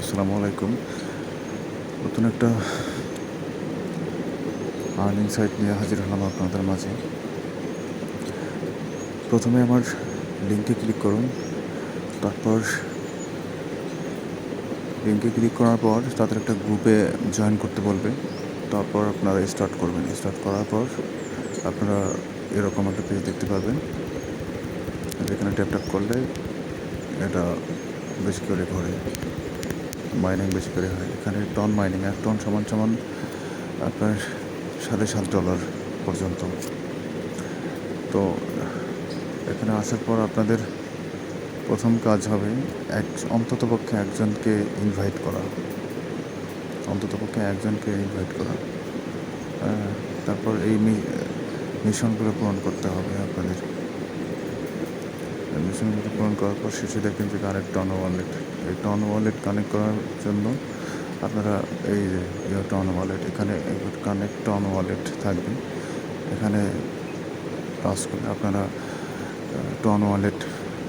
আসসালামু আলাইকুম। নতুন একটা আর্নিং সাইট নিয়ে হাজির হলাম আপনাদের মাঝে। প্রথমে আমার লিঙ্কে ক্লিক করুন। তারপর লিঙ্কে ক্লিক করার পর তাদের একটা গ্রুপে জয়েন করতে বলবে। তারপর আপনারা স্টার্ট করবেন। স্টার্ট করার পর আপনারা এরকম একটা পেজ দেখতে পাবেন। এখানে ট্যাপ করলে এটা বেশি করে ঘোরে, মাইনিং বেশি করে হয়। এখানে টন মাইনিং, 1 টন সমান আপনার $7.5 পর্যন্ত। তো এখানে আসার পর আপনাদের প্রথম কাজ হবে অন্ততপক্ষে একজনকে ইনভাইট করা। তারপর এই মিশনগুলো পূরণ করতে হবে আপনাদের। মিশনগুলো পূরণ করার পর শেষে দেখবেন যে কানেক্ট টন ওয়ালেট। এই টন ওয়ালেট কানেক্ট করার জন্য আপনারা এই যে টন ওয়ালেট, এখানে কানেক্ট টন ওয়ালেট থাকবে। এখানে টাচ করলে আপনারা টন ওয়ালেট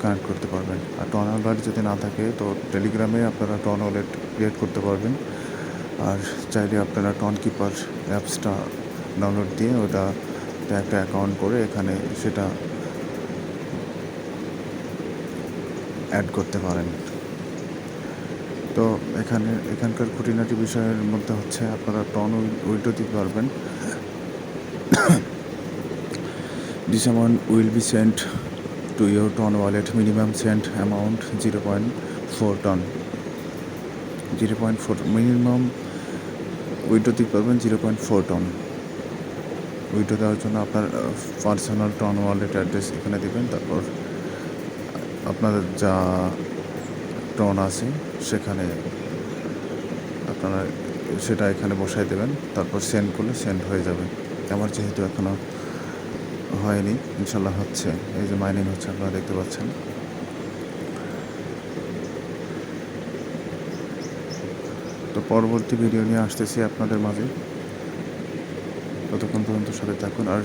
কানেক্ট করতে পারবেন। আর টন ওয়ালেট যদি না থাকে তো টেলিগ্রামে আপনারা টন ওয়ালেট ক্রিয়েট করতে পারবেন। আর চাইলে আপনারা টন কিপার অ্যাপসটা ডাউনলোড দিয়ে ওটাতে একটা অ্যাকাউন্ট করে এখানে সেটা অ্যাড করতে পারেন। তো এখানকার খুঁটিনাটি বিষয়ের মধ্যে হচ্ছে আপনারা টন উইথড্র দিতে পারবেন। This amount will be sent to your Ton wallet. Minimum sent amount 0.4 ton. 0.4 minimum withdraw দিতে পারবেন 0.4 টন। উইথড্র দেওয়ার জন্য আপনার পার্সোনাল টন ওয়ালেট অ্যাড্রেস এখানে দেবেন। তারপর আপনাদের যা টন আছে সেখানে আপনারা সেটা এখানে বসাই দেবেন। তারপর সেন্ড করলে সেন্ড হয়ে যাবে। আমার যেহেতু এখনও হয়নি, ইনশাল্লাহ হচ্ছে। এই যে মাইনিং হচ্ছে, আপনারা দেখতে পাচ্ছেন। তো পরবর্তী ভিডিও নিয়ে আসতেছি আপনাদের মাঝে। ততক্ষণ পর্যন্ত সাথে থাকুন। আর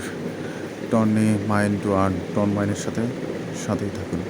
টন নিয়ে মাইন টু আর্ন, টন মাইনের সাথেই থাকুন।